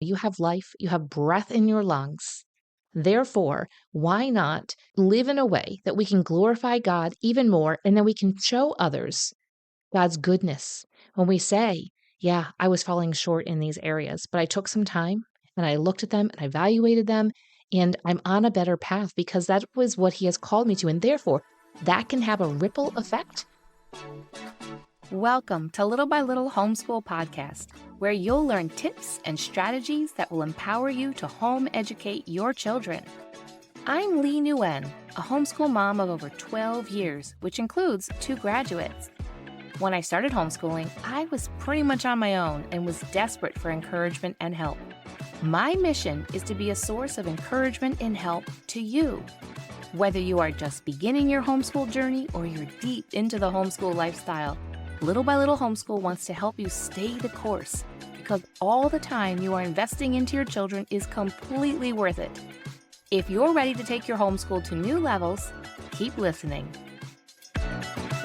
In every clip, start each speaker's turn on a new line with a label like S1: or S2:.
S1: You have life, you have breath in your lungs. Therefore, why not live in a way that we can glorify God even more and then we can show others God's goodness when we say, yeah, I was falling short in these areas, but I took some time and I looked at them and I evaluated them and I'm on a better path because that was what He has called me to. And therefore, that can have a ripple effect.
S2: Welcome to Little by Little Homeschool Podcast, where you'll learn tips and strategies that will empower you to home educate your children. I'm Leigh Nguyen, a homeschool mom of over 12 years, which includes 2 graduates. When I started homeschooling, I was pretty much on my own and was desperate for encouragement and help. My mission is to be a source of encouragement and help to you. Whether you are just beginning your homeschool journey or you're deep into the homeschool lifestyle, Little by Little Homeschool wants to help you stay the course because all the time you are investing into your children is completely worth it. If you're ready to take your homeschool to new levels, keep listening.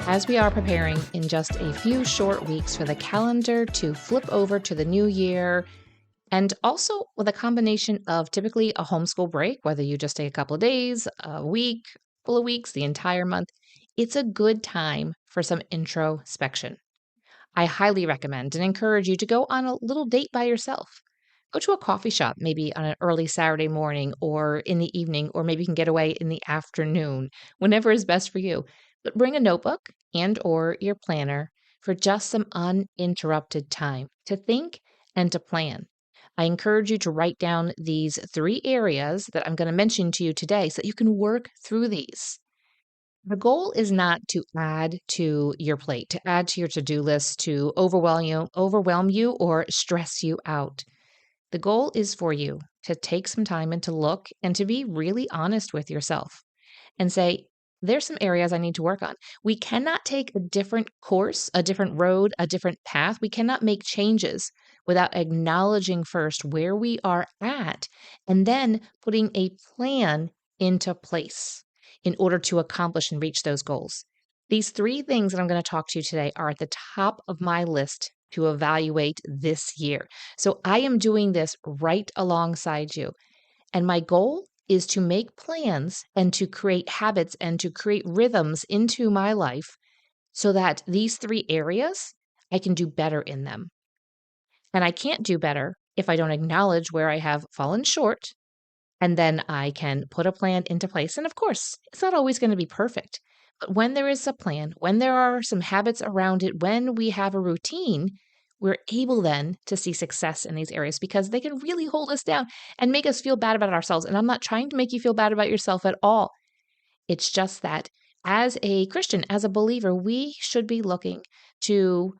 S1: As we are preparing in just a few short weeks for the calendar to flip over to the new year, and also with a combination of typically a homeschool break, whether you just take a couple of days, a week, a couple of weeks, the entire month, it's a good time for some introspection. I highly recommend and encourage you to go on a little date by yourself. Go to a coffee shop, maybe on an early Saturday morning or in the evening, or maybe you can get away in the afternoon, whenever is best for you. But bring a notebook and or your planner for just some uninterrupted time to think and to plan. I encourage you to write down these 3 areas that I'm going to mention to you today so that you can work through these. The goal is not to add to your plate, to add to your to-do list, to overwhelm you or stress you out. The goal is for you to take some time and to look and to be really honest with yourself and say, there's some areas I need to work on. We cannot take a different course, a different road, a different path. We cannot make changes without acknowledging first where we are at and then putting a plan into place in order to accomplish and reach those goals. These 3 things that I'm going to talk to you today are at the top of my list to evaluate this year. So I am doing this right alongside you. And my goal is to make plans and to create habits and to create rhythms into my life so that these 3 areas, I can do better in them. And I can't do better if I don't acknowledge where I have fallen short, and then I can put a plan into place. And of course, it's not always going to be perfect. But when there is a plan, when there are some habits around it, when we have a routine, we're able then to see success in these areas because they can really hold us down and make us feel bad about ourselves. And I'm not trying to make you feel bad about yourself at all. It's just that as a Christian, as a believer, we should be looking to,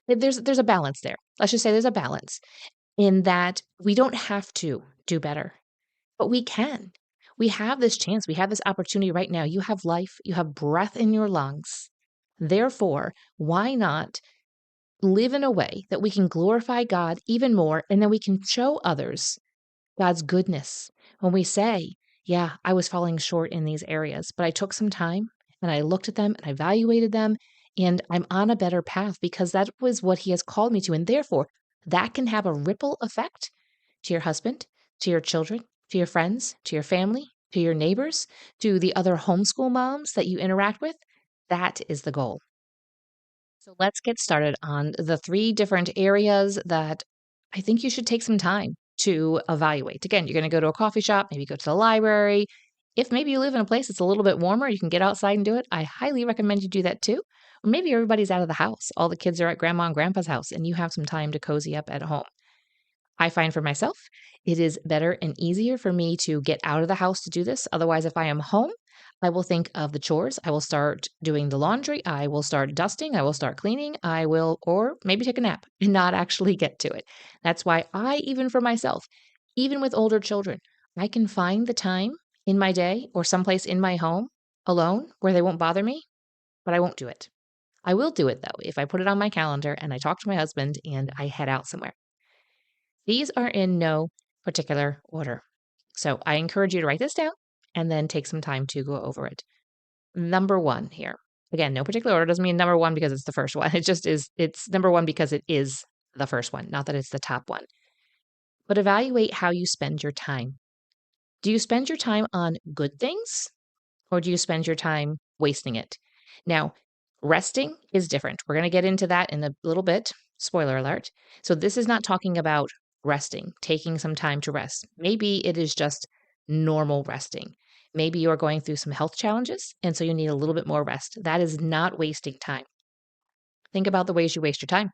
S1: there's a balance there. Let's just say there's a balance in that we don't have to do better, but we can. We have this chance. We have this opportunity right now. You have life. You have breath in your lungs. Therefore, why not live in a way that we can glorify God even more and then we can show others God's goodness when we say, yeah, I was falling short in these areas, but I took some time and I looked at them and I evaluated them and I'm on a better path because that was what He has called me to. And therefore, that can have a ripple effect to your husband, to your children, to your friends, to your family, to your neighbors, to the other homeschool moms that you interact with. That is the goal. So let's get started on the 3 different areas that I think you should take some time to evaluate. Again, you're going to go to a coffee shop, maybe go to the library. If maybe you live in a place that's a little bit warmer, you can get outside and do it. I highly recommend you do that too. Or maybe everybody's out of the house. All the kids are at grandma and grandpa's house and you have some time to cozy up at home. I find for myself, it is better and easier for me to get out of the house to do this. Otherwise, if I am home, I will think of the chores. I will start doing the laundry. I will start dusting. I will start cleaning. I will, or maybe take a nap and not actually get to it. That's why even for myself, even with older children, I can find the time in my day or someplace in my home alone where they won't bother me, but I won't do it. I will do it though if I put it on my calendar and I talk to my husband and I head out somewhere. These are in no particular order. So I encourage you to write this down and then take some time to go over it. Number 1 here. Again, no particular order doesn't mean number 1 because it's the first one. It just is, it's number 1 because it is the first one, not that it's the top one. but evaluate how you spend your time. Do you spend your time on good things or do you spend your time wasting it? Now, resting is different. We're going to get into that in a little bit. Spoiler alert. So, this is not talking about resting, taking some time to rest. Maybe it is just normal resting. Maybe you're going through some health challenges, and so you need a little bit more rest. That is not wasting time. Think about the ways you waste your time.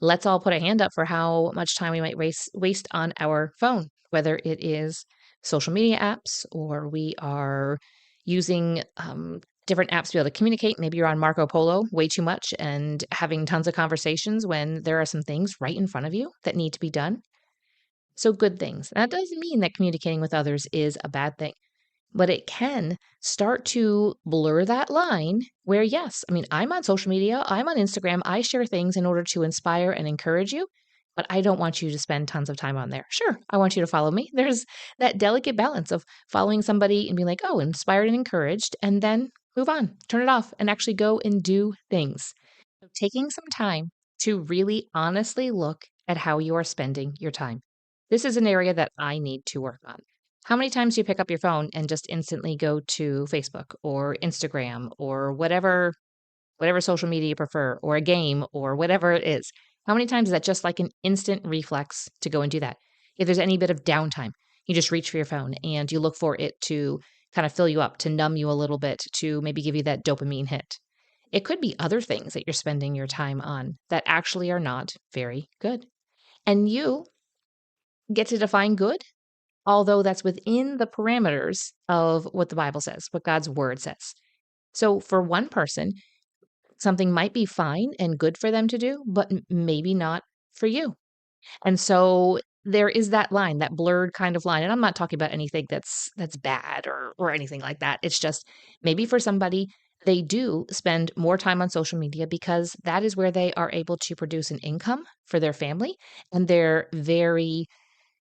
S1: Let's all put a hand up for how much time we might waste on our phone, whether it is social media apps or we are using different apps to be able to communicate. Maybe you're on Marco Polo way too much and having tons of conversations when there are some things right in front of you that need to be done. So, good things. That doesn't mean that communicating with others is a bad thing, but it can start to blur that line where, yes, I mean, I'm on social media, I'm on Instagram, I share things in order to inspire and encourage you, but I don't want you to spend tons of time on there. Sure, I want you to follow me. There's that delicate balance of following somebody and being like, oh, inspired and encouraged, and then move on, turn it off, and actually go and do things. So, taking some time to really honestly look at how you are spending your time. This is an area that I need to work on. How many times do you pick up your phone and just instantly go to Facebook or Instagram or whatever social media you prefer, or a game or whatever it is? How many times is that just like an instant reflex to go and do that? If there's any bit of downtime, you just reach for your phone and you look for it to kind of fill you up, to numb you a little bit, to maybe give you that dopamine hit. It could be other things that you're spending your time on that actually are not very good. And you get to define good, although that's within the parameters of what the Bible says, what God's word says. So for one person, something might be fine and good for them to do, but maybe not for you. And so there is that line, that blurred kind of line. And I'm not talking about anything that's bad or anything like that. It's just maybe for somebody they do spend more time on social media because that is where they are able to produce an income for their family, and they're very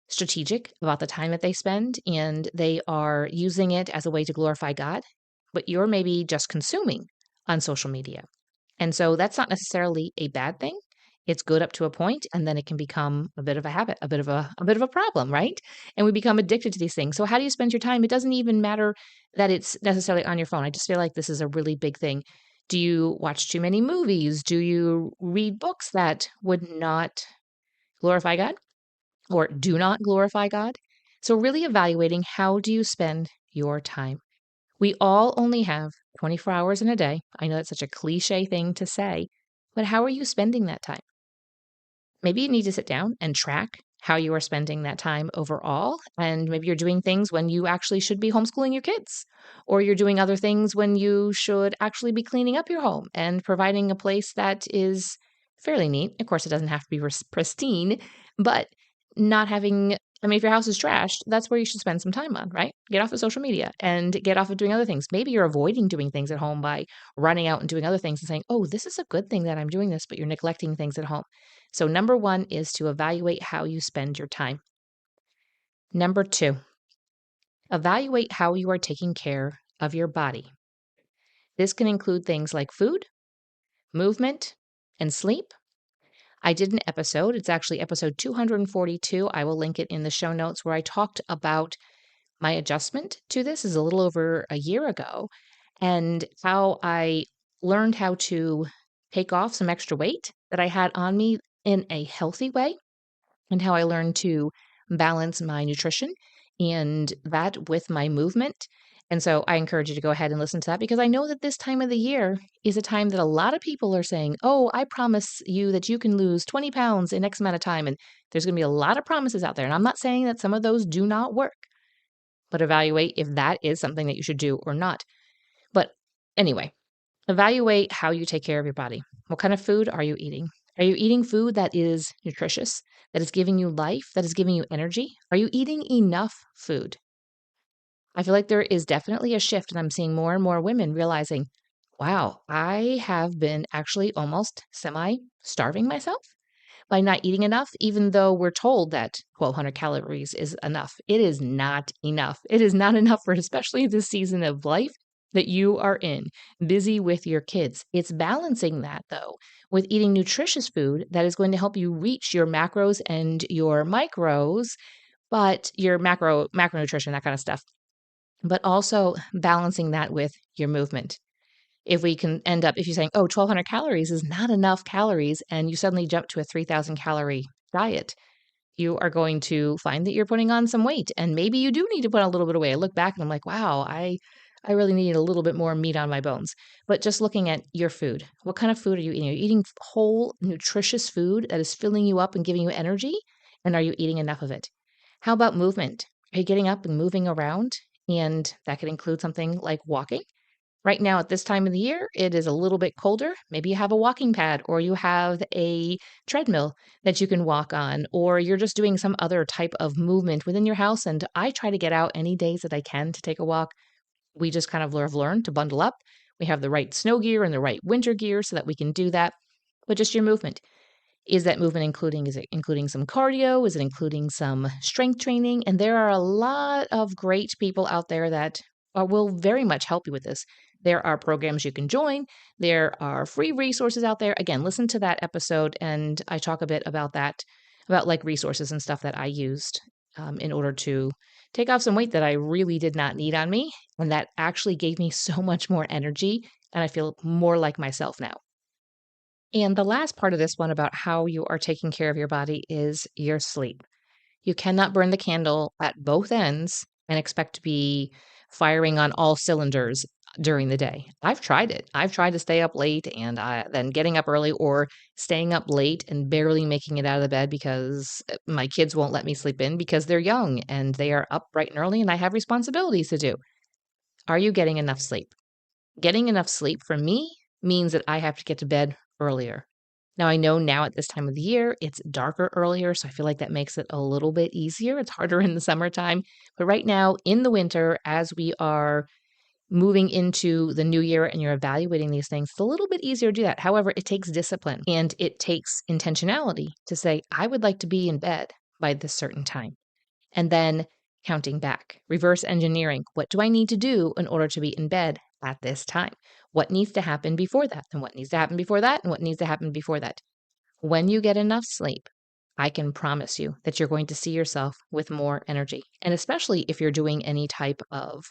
S1: strategic about the time that they spend and they are using it as a way to glorify God, but you're maybe just consuming on social media. And so that's not necessarily a bad thing. It's good up to a point, and then it can become a bit of a habit, a bit of a problem, right? And we become addicted to these things. So how do you spend your time? It doesn't even matter that it's necessarily on your phone. I just feel like this is a really big thing. Do you watch too many movies? Do you read books that would not glorify God or do not glorify God? So really evaluating, how do you spend your time? We all only have 24 hours in a day. I know that's such a cliche thing to say, but how are you spending that time? Maybe you need to sit down and track how you are spending that time overall. And maybe you're doing things when you actually should be homeschooling your kids, or you're doing other things when you should actually be cleaning up your home and providing a place that is fairly neat. Of course, it doesn't have to be pristine, but not having, I mean, if your house is trashed, that's where you should spend some time on, right? Get off of social media and get off of doing other things. Maybe you're avoiding doing things at home by running out and doing other things and saying, oh, this is a good thing that I'm doing this, but you're neglecting things at home. So, number one is to evaluate how you spend your time. Number two, evaluate how you are taking care of your body. This can include things like food, movement, and sleep. I did an episode, it's actually episode 242. I will link it in the show notes, where I talked about my adjustment to this is a little over a year ago, and how I learned how to take off some extra weight that I had on me in a healthy way, and how I learned to balance my nutrition and that with my movement. And so I encourage you to go ahead and listen to that, because I know that this time of the year is a time that a lot of people are saying, oh, I promise you that you can lose 20 pounds in X amount of time. And there's going to be a lot of promises out there. And I'm not saying that some of those do not work, but evaluate if that is something that you should do or not. But anyway, evaluate how you take care of your body. What kind of food are you eating? Are you eating food that is nutritious, that is giving you life, that is giving you energy? Are you eating enough food? I feel like there is definitely a shift, and I'm seeing more and more women realizing, wow, I have been actually almost semi starving myself by not eating enough, even though we're told that 1,200 calories is enough. It is not enough. It is not enough for especially this season of life. that you are in, busy with your kids. It's balancing that, though, with eating nutritious food that is going to help you reach your macros and your micros, but your macronutrition, that kind of stuff, but also balancing that with your movement. If we can end up, if you're saying, oh, 1,200 calories is not enough calories, and you suddenly jump to a 3,000 calorie diet, you are going to find that you're putting on some weight, and maybe you do need to put on a little bit of weight. I look back and I'm like, wow, I really need a little bit more meat on my bones. But just looking at your food, what kind of food are you eating? Are you eating whole, nutritious food that is filling you up and giving you energy? And are you eating enough of it? How about movement? Are you getting up and moving around? And that could include something like walking. Right now, at this time of the year, it is a little bit colder. Maybe you have a walking pad or you have a treadmill that you can walk on, or you're just doing some other type of movement within your house. And I try to get out any days that I can to take a walk. We just kind of have learned to bundle up. We have the right snow gear and the right winter gear so that we can do that. But just your movement. Is that movement is it including some cardio? Is it including some strength training? And there are a lot of great people out there that will very much help you with this. There are programs you can join. There are free resources out there. Again, listen to that episode, and I talk a bit about that, about like resources and stuff that I used in order to take off some weight that I really did not need on me. And that actually gave me so much more energy, and I feel more like myself now. And the last part of this one about how you are taking care of your body is your sleep. You cannot burn the candle at both ends and expect to be firing on all cylinders during the day. I've tried it. I've tried to stay up late and then getting up early, or staying up late and barely making it out of the bed because my kids won't let me sleep in because they're young and they are up bright and early and I have responsibilities to do. Are you getting enough sleep? Getting enough sleep for me means that I have to get to bed earlier. Now, I know now at this time of the year, it's darker earlier, so I feel like that makes it a little bit easier. It's harder in the summertime. But right now, in the winter, as we are moving into the new year and you're evaluating these things, it's a little bit easier to do that. However, it takes discipline and it takes intentionality to say, I would like to be in bed by this certain time. And then counting back, reverse engineering. What do I need to do in order to be in bed at this time? What needs to happen before that? And what needs to happen before that? And what needs to happen before that? When you get enough sleep, I can promise you that you're going to see yourself with more energy. And especially if you're doing any type of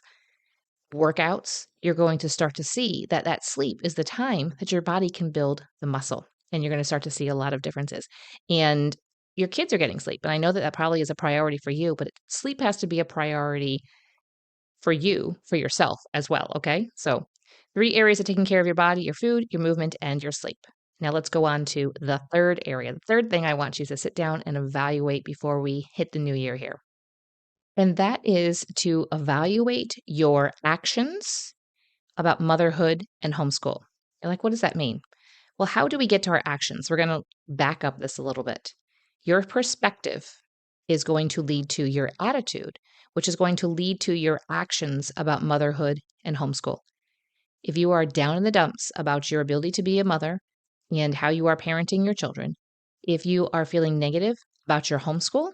S1: workouts, you're going to start to see that that sleep is the time that your body can build the muscle. And you're going to start to see a lot of differences. And your kids are getting sleep. And I know that that probably is a priority for you, but sleep has to be a priority for you, for yourself as well. Okay. So, 3 areas of taking care of your body: your food, your movement, and your sleep. Now, let's go on to the third area. The third thing I want you to sit down and evaluate before we hit the new year here. And that is to evaluate your actions about motherhood and homeschool. You're like, what does that mean? Well, how do we get to our actions? We're going to back up this a little bit. Your perspective is going to lead to your attitude, which is going to lead to your actions about motherhood and homeschool. If you are down in the dumps about your ability to be a mother and how you are parenting your children, if you are feeling negative about your homeschool,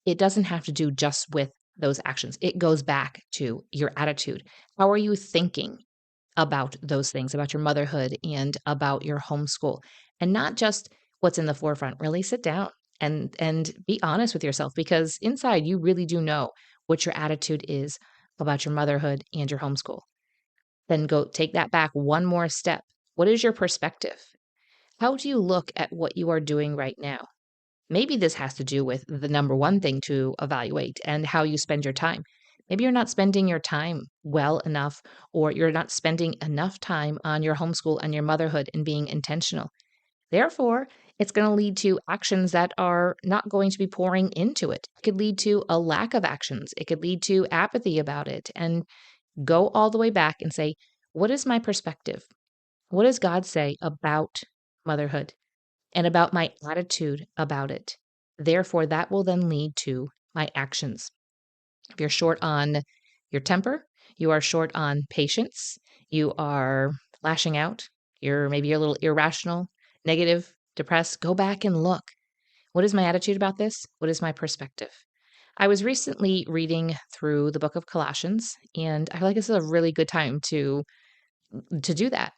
S1: it doesn't have to do just with those actions. It goes back to your attitude. How are you thinking about those things, about your motherhood and about your homeschool? And not just what's in the forefront. Really sit down and be honest with yourself, because inside you really do know what your attitude is about your motherhood and your homeschool. Then go take that back one more step. What is your perspective? How do you look at what you are doing right now? Maybe this has to do with the number one thing to evaluate and how you spend your time. Maybe you're not spending your time well enough, or you're not spending enough time on your homeschool and your motherhood and being intentional. Therefore, it's going to lead to actions that are not going to be pouring into it. It could lead to a lack of actions. It could lead to apathy about it. And go all the way back and say, what is my perspective? What does God say about motherhood and about my attitude about it? Therefore, that will then lead to my actions. If you're short on your temper, you are short on patience, you are lashing out, maybe you're a little irrational, negative, depressed, go back and look. What is my attitude about this? What is my perspective? I was recently reading through the book of Colossians, and I feel like this is a really good time to do that.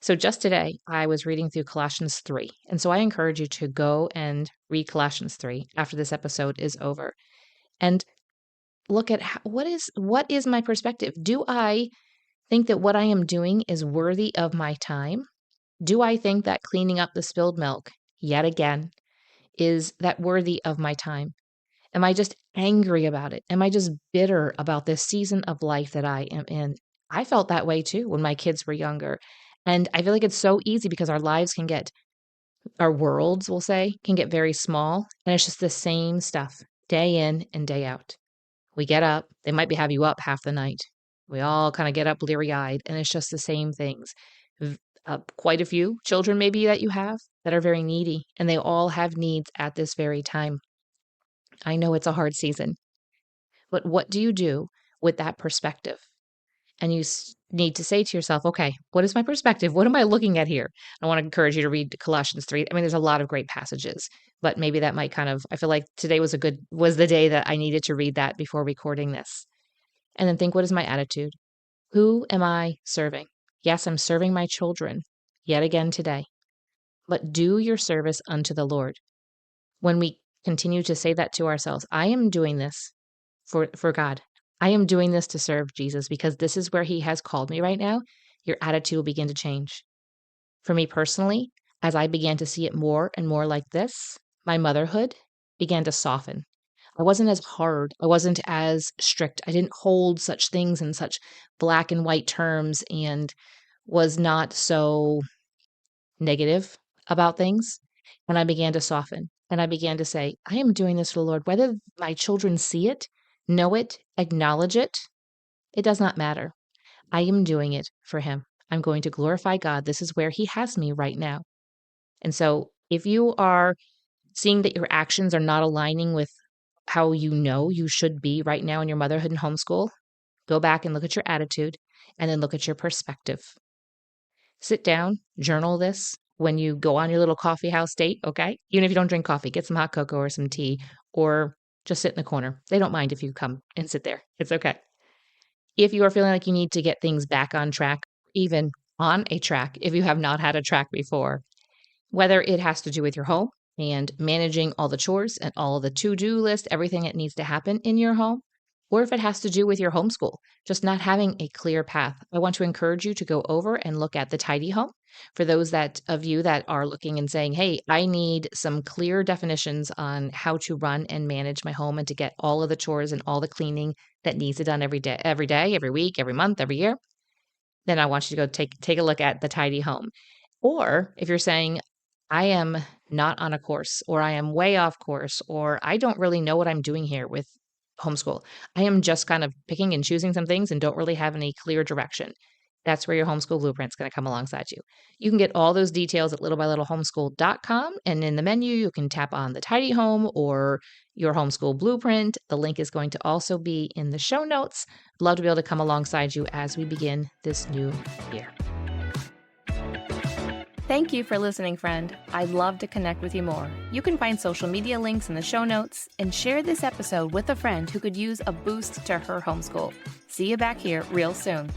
S1: So just today, I was reading through Colossians 3. And so I encourage you to go and read Colossians 3 after this episode is over and look at what is my perspective? Do I think that what I am doing is worthy of my time? Do I think that cleaning up the spilled milk yet again is that worthy of my time? Am I just angry about it? Am I just bitter about this season of life that I am in? I felt that way too when my kids were younger. And I feel like it's so easy because our worlds, we'll say, can get very small. And it's just the same stuff day in and day out. We get up, they might be have you up half the night. We all kind of get up bleary eyed, and it's just the same things. Quite a few children, maybe, that you have that are very needy, and they all have needs at this very time. I know it's a hard season, but what do you do with that perspective? And you need to say to yourself, okay, what is my perspective? What am I looking at here? I want to encourage you to read Colossians 3. I mean, there's a lot of great passages, but maybe that might I feel like today was the day that I needed to read that before recording this. And then think, what is my attitude? Who am I serving? Yes, I'm serving my children yet again today, but do your service unto the Lord. When we continue to say that to ourselves, I am doing this for God. I am doing this to serve Jesus because this is where he has called me right now. Your attitude will begin to change. For me personally, as I began to see it more and more like this, my motherhood began to soften. I wasn't as hard. I wasn't as strict. I didn't hold such things in such black and white terms and was not so negative about things. And I began to soften and I began to say, I am doing this for the Lord. Whether my children see it, know it, acknowledge it, it does not matter. I am doing it for him. I'm going to glorify God. This is where he has me right now. And so if you are seeing that your actions are not aligning with how you know you should be right now in your motherhood and homeschool, go back and look at your attitude and then look at your perspective. Sit down, journal this when you go on your little coffee house date, okay? Even if you don't drink coffee, get some hot cocoa or some tea or just sit in the corner. They don't mind if you come and sit there. It's okay. If you are feeling like you need to get things back on track, even on a track, if you have not had a track before, whether it has to do with your home and managing all the chores and all the to-do list, everything that needs to happen in your home, or if it has to do with your homeschool, just not having a clear path. I want to encourage you to go over and look at the Tidy Home. For those of you that are looking and saying, hey, I need some clear definitions on how to run and manage my home and to get all of the chores and all the cleaning that needs to be done every day, every week, every month, every year, then I want you to go take a look at the Tidy Home. Or if you're saying, I am not on a course, or I am way off course, or I don't really know what I'm doing here with homeschool. I am just kind of picking and choosing some things and don't really have any clear direction. That's where your homeschool blueprint is going to come alongside you. You can get all those details at littlebylittlehomeschool.com. And in the menu, you can tap on the Tidy Home or your homeschool blueprint. The link is going to also be in the show notes. I'd love to be able to come alongside you as we begin this new year.
S2: Thank you for listening, friend. I'd love to connect with you more. You can find social media links in the show notes and share this episode with a friend who could use a boost to her homeschool. See you back here real soon.